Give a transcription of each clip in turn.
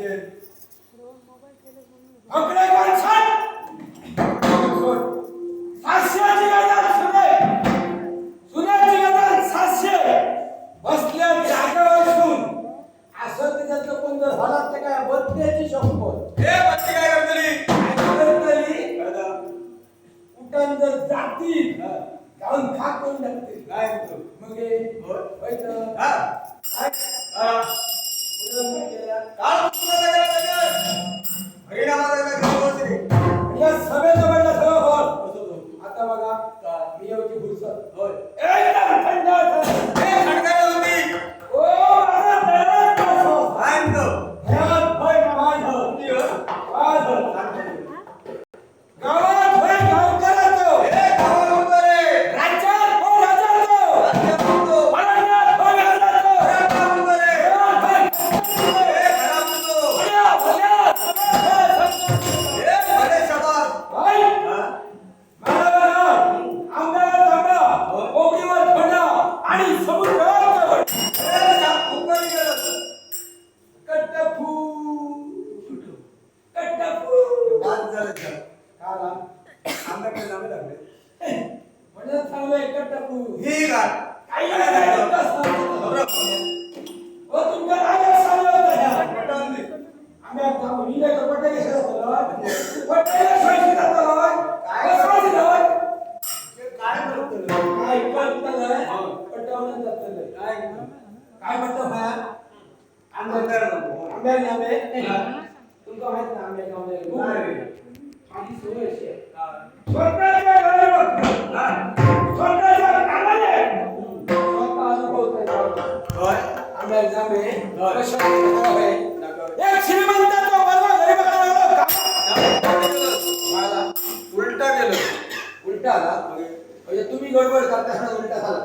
ते अकडे कोण सोड 700 ची गजाल सुनेची गजाल 700 बसल्या जागेवर बसून असं त्याच्यात कोण जर झाला तर काय बत्तेची शंभर हे बत्ती काय करतली उठण जर जातील जाऊन खाक करून टाकतील काय म्हणतो मग हे होय तर हा काय काल पुन्हा लागला हरिनामाला लागला या सभेचं म्हणलं सगळं होल आता बघा मी येऊची फुरसत होय एकदम थंड हे खडकायला होती ओ माझा दरद कसो काय म्हणतो ह्यात भय माझं गावात भय गावकराचं हे गावाला होतो रे राज्यात भय राजाचं राज्यात होतो महाराष्ट्रात भय राजाचं घरात होतो रे घरात भय हे घरात होतो भल्या भल्या हे भले शबास भाई हा आंब्यावर जांभळा कोकणीवर थंडा आणि समुद्रावर जवळ हे साप फुकणी गेलं कट्टफू कट्टफू बाद झालं तर काला आंब्याकडे जावे लागले म्हणत थांबले कट्टफू ही गाठ काही नाही बरोबर हो तुमच्या राजा सांगलं होतं ह्या पटवली आम्ही आता विले कपटे घेतलं होतं पट्ट्याला सोयी जातो काय सोयी जातो काय म्हणतो काय पटलं पटवलं जातं काय काय म्हणतो भाया आंब्याने आंबे तुमका माहित ना आंब्याने आंबे आधी सोय अशी आहे स्वतःच्या घरी बघतो स्वतःच्या कामाने स्वतः अनुभवतोय होय आंब्याने आंबे होय. कशा आहे एक श्रीमंताचा बरोबर घरी बघायला लागलो का उलटा गेलं उलटा आला म्हणजे तुम्ही गडबड करताना उलटा झाला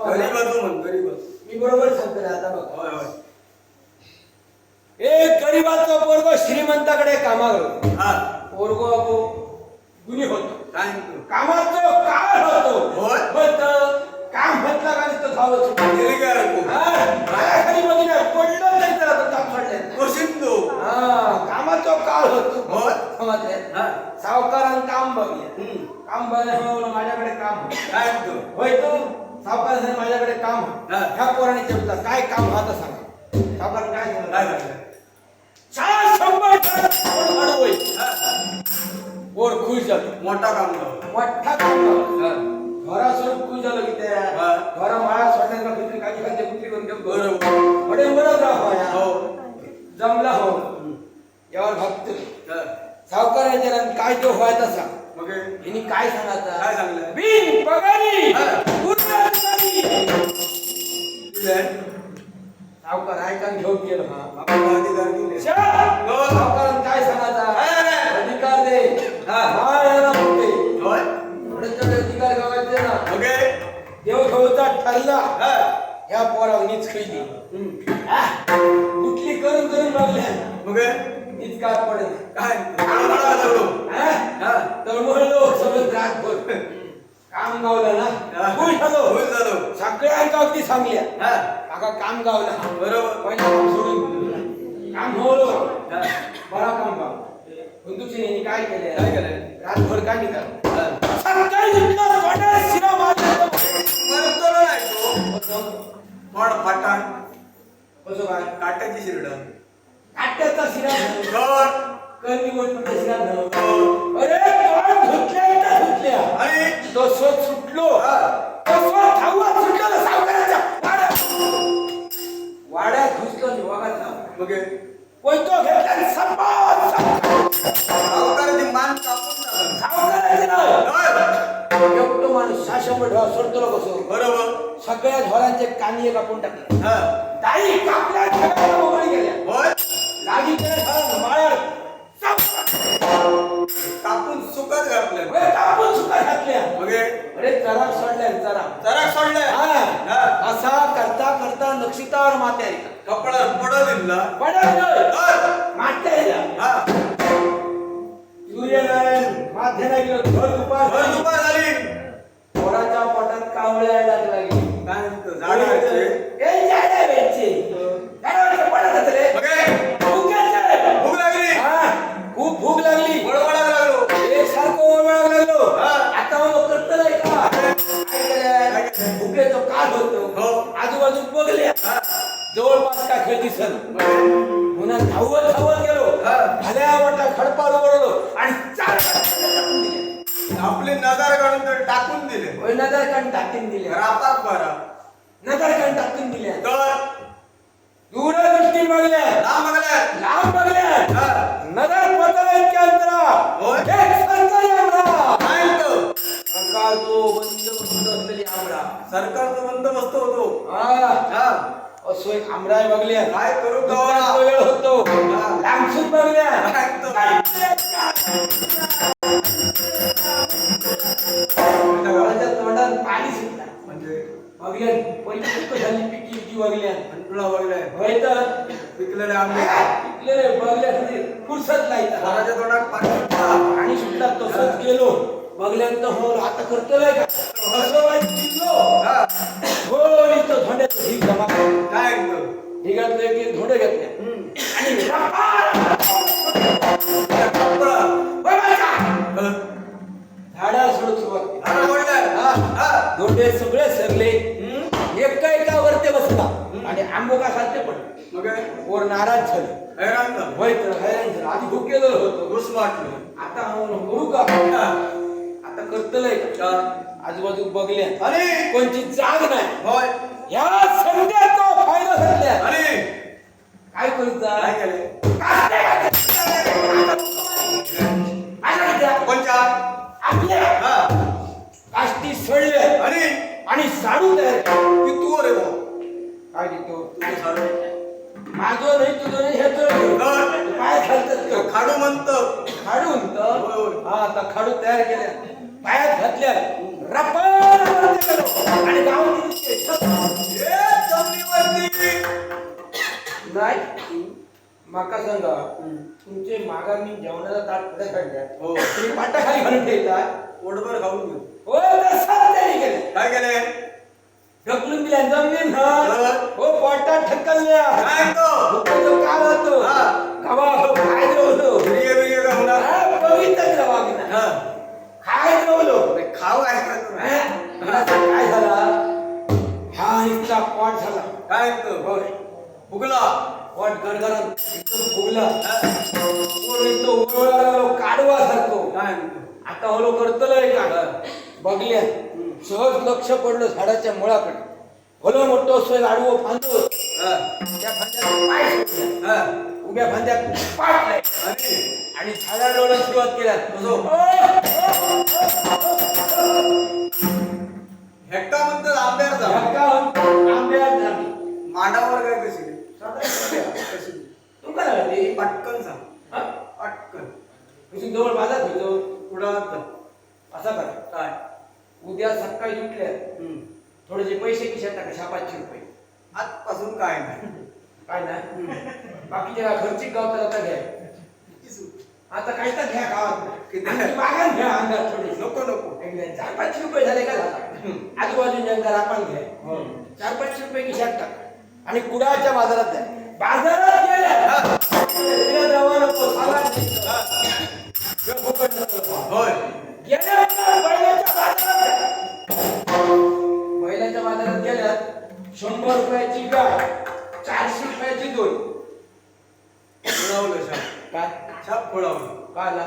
गरीबाचं म्हण गरीबाचं मी बरोबर सांगतो रे आता बघ होय होय एक गरीबाचा पोरगो श्रीमंताकडे कामावर हा पोरगो अगो गुन्हे होतो काय म्हणतो कामाचा काळ होतो होय. पण काम म्हटलं का नुसतं धावत सुटलं. गेली काय नको खाली बघितलं पडलं नाही तर आता काम सोडलंय. कोशिंतो कामाचा काळ होतो होय. समजले हा सावकारानं काम बघले काम बघल्यामुळे माझ्याकडे काम होतं. काय म्हणतो होय तो सावकाराने माझ्याकडे काम होतं. हा. ह्या पोराने विचारलं काय काम होतं सांगा सावकार काय काय सांगणार झालं 400 होईल वर खुश झालो मोठा काम झालं मोठा काम झालं घरा सोडून खुश झालो की त्या हा. घरा माळा सोडण्याचा कुत्री काजी काजी कुत्री करून घेऊन बरोबर बडे बरं राहा हो जमला हो यावर भक्त हा. सावकाराच्या रंग काय तो व्हायचा सांग मग हे हिने काय सांगायचं काय सांगलं बिन पगारी हा. उन्नती दिलंय सावकार ऐका घेऊन गेलो हा आपण अधिकार दिले सावकारानं काय सांगायचा अधिकार दे याला म्हणते होय थोडे अधिकार गावायचे ना मग हे देव घेऊचा ठरला हा ह्या पोरावर नीच खैली कुठली करून करून लागल्या मग हे नीच काय पडेल काय हा तळमळलो सगळं रातभर काम गावलं ना खुश झालो भूल झालो सगळ्यांका अगदी सांगल्या हा काका काम गावला बरोबर पहिलं काम सोडून काम होलो हा. बरा काम गाव बंधुसेने काय केले काय केलंय? रातभर काय निघाल हा. सकाळी उठलं तोंडाला शिरा मारला मरतो नाही तो पण फाटाण कसं काय काट्याची शिरड काट्याचा शिरा कधी मोठमोठ्या शिरा अरे तोंड धुतल्या धुतल्या आणि तो सोच सुटलो हा. तो सोच धावत सुटलो ना सावकाराच्या वाड्यात घुसलो नि वागात मग हे कोणतो घेतला संपाद सावकाराची मान कापून टाकलं. सावकाराचे नाव होय. एकटो माणूस 600 ढोर सोडतो कसो बरोबर सगळ्या ढोरांचे कानिये कापून टाकले हा ताई कापल्या सगळ्या मोकळी गेल्या होय लागी केलं झालं माळ्यावर कापून सुकत घातलं कापून सुका घातल्या मग हे अरे जरा सोडल्या जरा जरा सोडलंय हा असा करता करता नक्षितावर मात्या येतात कपडा पडा दिला पडत मात्या हा सूर्यनारायण माथ्याला गेलो भर भर दुपार झाली पोराच्या पोटात कावळ्या यायला लागली काय म्हणतो झाडाचे ए झाडे वेचे झाडावरचे पडत रे मग हे मुक्याच्या धावत धावत गेलो हा. भल्या वाटला खडपार ओढलो आणि चार टाकून दिले. आपली नजर काढून तर टाकून दिले होय, नजरकांड टाकून दिले. रापात बरा नजरकांड टाकून दिल्या. तर दूरदृष्टी बघल्या, लांब बघल्या लांब बघल्या, हा. नजर पोचला इतक्या अंतरा होय. एक सरकारी आमरा काय तो सरकारचो बंदोबस्त असलेली आमरा सरकारचा बंदोबस्त होतो हा हा. असो एक आमराय बघल्या. काय करू दुसरा गवळा वेळ होतो हा. लांबसून बघल्या. काय तो गवळ्याच्या तोंडात पाणी सुटला. म्हणजे बघल्या परिपक्व झाली पिकी ती बघल्या. अंतुळा बघलाय होय तर पिकलेले आंबे पिकलेले बघल्या फुरसत नाही घराच्या तोंडात पाणी सुटला. आणि सुटला तसंच गेलो बघल्यानंतर हो आता करतोय का असं वाईट शिकलो हा. हो इथं धोंड्याचं ढीग जमा केलं. काय तो ढिगातलं एक धोंडे घेतले आणि रपार! कपडा होय बायका! झाडा सोडत सुरुवात केली. अरे बोललाय हा. हा. धोंडे सगळे सरले एका एकावरती बसला आणि आंबोका सारखे पडले. मग काय? वर नाराज झाले. हैराण झालो. होय तर हैराण झालं. आधी भुकेलो होतो. घुस वाटलं. आता करू का हा. आता करतलंय का आजूबाजू बघल्या आणि कोणची जाग नाही. होय या संध्याचा फायदा घेतल्या. आणि काय करता काय केले कोणच्या आपल्या हा. काष्टी सळले आणि आणि साडू तयार केले. की तू रे भाऊ काय देतो तुझं साडू माझं नाही तुझं नाही ह्याचं पाय घालतात तो खाडू म्हणतो खाडून तर होय, होय. हा आता खाडू तयार केल्या पायात घातल्या रपार वरती गेलो आणि गावात ए जमिनीवरती नाही माका सांगा तुमचे मागामी जेवणाचा ताट पुढे काढल्या हो तुम्ही पाटाखाली घालून ठेवतात पोटभर खाऊन घेऊ हो तसंच त्यांनी केलं काय केले ढकलून दिल्या जमीन बरं. हो पोटात ढकलल्या काय तो भुकेचं काळ होतो हा. गावा काय होतो बिये बिये का होणार बघितलं वागणं हा. काय जेवलो अरे खाऊ काय करतो काय झाला हा इतका पॉट झाला काय तो होय फुगला पॉट गरगरत एकदम फुगला हा. काढवा सारखो काय तो आता हलो करतलंय का बघल्या सहज लक्ष पडलं झाडाच्या मुळाकडे हलो मोठं सोय आडवो फांदो हा. त्या फांद्यात पाय सोडला हा. उभ्या फांद्यात पाडलाय आणि आणि झाडाला लोळायला सुरुवात केल्या हेक्का म्हणतात आंब्यावर जा आंब्यात झाली मांडावर काय कशी कशी तू काय झाली पटकन सांग पटकन कशी जवळ बाजार होतो पुढं असा कर काय उद्या सकाळी उठल्या थोडेसे पैसे खिशात टाका 500 आजपासून काय नाही काय नाही बाकीच्या खर्चिक गावताला आता घ्या आता काय तर घ्या गावात आणखी बागान घ्या अंगात थोडे नको नको 400-500 रुपये झाले का आजूबाजूच्या अंगार आपण घ्या 400-500 रुपये खिशात टाका आणि कुडाच्या बाजारात द्या बाजारात गेल्या रवा नको साला होय गेल्या बैलाच्या बाजारात बैलाच्या बाजारात गेल्यात 100 रुपयाची गाय 400 रुपयाची दोन फुलावलं शाप काय शाप फुलावलं काय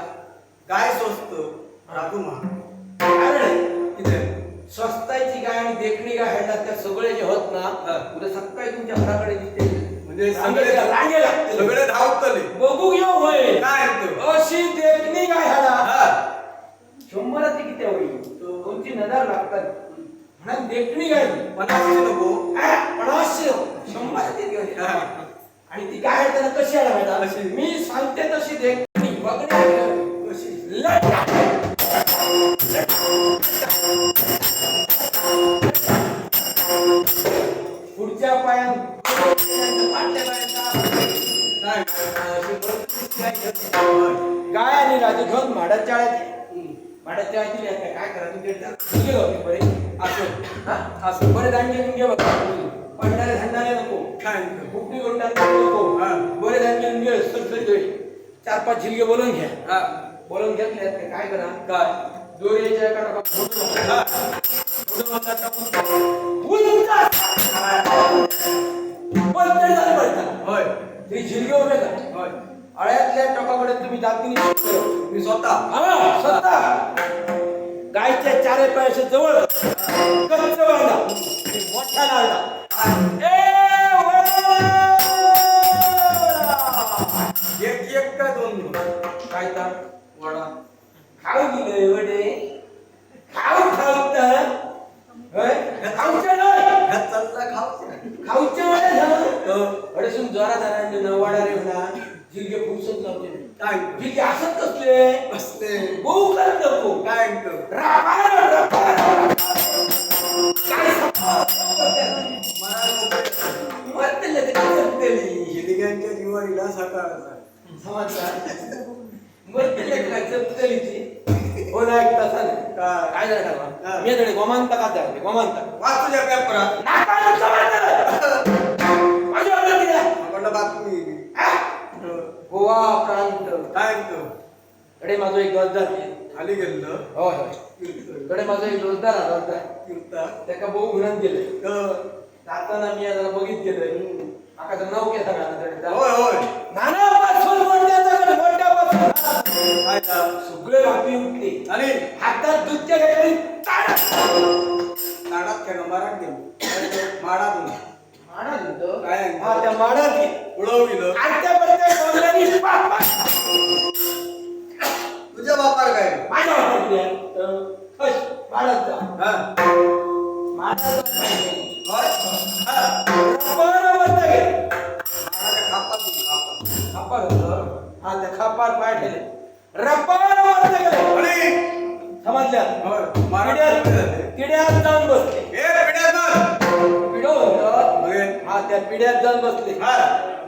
काय स्वस्त राखू महाग कारण किती स्वस्ताची गाय आणि देखणी गाय आहेत त्या सगळे जे होत ना उद्या सकाळी तुमच्या घराकडे दिसते म्हणजे सगळे रांगे लागते सगळे धावतले बघू घेऊ होय काय तो अशी देखणी गाय हाडा हा 100ची किती होईल तुमची नजर लागतात म्हणून देखणी गाय 50 नको 50 100ची घेऊन ये. हा. आणि ती गाय त्याला कशी आला माहिती कशी? मी सांगते तशी देखणी बघणे कशी लट पुढच्या पायात पाठल्या पायाचा गाय आणि राजू घेऊन माडाच्या माडाच्या काय करा तुम्ही असं बरे धान्य घेऊन घे बघा पडणारे धान्याला नको काय फुकटी गोंडाला नको हा. बरे धान्य घेऊन घे सगळे 4-5 झिलके बोलून घ्या हा बोलून घेतले काय करा काय दोरीच्या एका टाका हा होय ती झिलगी उभे का होय अळ्यातल्या टोकाकडे तुम्ही दागिने शिकलो. मी स्वतः हा स्वतः गायच्या चारे पायाच्या जवळ गच्च बांधा आणि मोठा लावला ए वडा! एक का दोन काय तर वडा खाऊ गेले वडे खाऊ तर होय खाऊचे नाही ह्यात चालला खाऊच्या खाऊचे वडे झालं हो. अडसून जोरा जाणार नवाडा रे म्हणा जिरगे फुसत नव्हते काय जिरगे असत कसले बसते बहु करत नको काय म्हणतो काय हिलिग्यांच्या दिवाळीला सकाळचा काय झालं मी तरी गोमांत का झाले गोमांत वाच तुझ्या पेपरात म्हणलं बातमी गोवा प्रांत काय म्हणतो कडे माझं एक गजदार खाली गेलं होय होय कडे माझं एक रोजदार होता कीर्तन त्याका बहु गुणांत गेले जाताना मी जरा बघित गेलोय आका तर नाव केलं सगळ्यांना होय होय नानापासून मोठ्यापासून काय झालं? सगळे वापी उठले आणि हातात दूधच्या घातली ताडात खेळ मारात गेलो माडातून माडा दिलं काय? हा त्या माडात उडवलं आत्या बद्दल बोलल्यानी पाप तुझ्या बापार काय माझ्या वापरल्या फश माडात जा हा माडात होय हा बरोबर गे माडाच्या खापातून खापार होतं हा त्या खापार पाय ठेले रब्बार वरती गेले आणि समजल्या होय मारात किड्यात जाऊन बसले ए पिढ्यात पिढो होतं बघे हा त्या पिढ्यात जाऊन बसले हा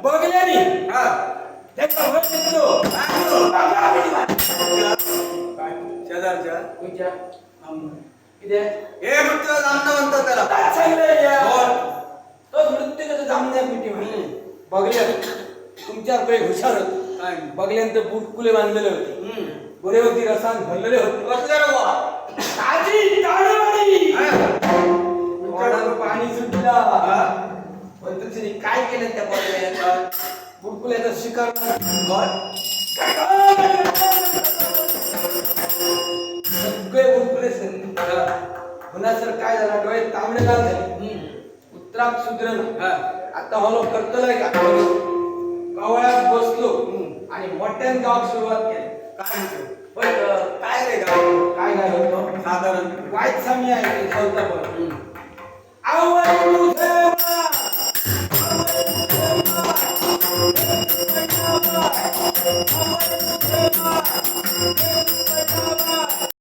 बघल्यानी हा त्याचा वर दिसलो शेजारच्या तुमच्या किती हे मित्र जाणता म्हणतात त्याला काय सांगलंय या होय. तो मृत्यूचं जामण्या पिटी म्हणली बघल्या तुमच्यावर काही हुशार होत काय बघल्यानंतर बुटकुले बांधलेले होते गोरेवरती रसान भरलेले होते बसले रे बुवा ताजी ताडवाडी हा. तोंडाला पाणी सुटला हा. पण तुझे काय केलं त्या बघल्यात बुटकुल्याचा शिकार होय. सगळे बुटकुले पुन्हा सर काय झालं डोळे तांबडे लाल झाले उत्तरात सुधरण हा. आता हॉलो करतोय का कवळ्यात बसलो आणि मोठ्यान गाव सुरुवात केली काय म्हणतो? पण काय रे गाव काय काय होतं साधारण वाईट सामी आहे ते चौथा पण आवय मुझेवा आवय मुझेवा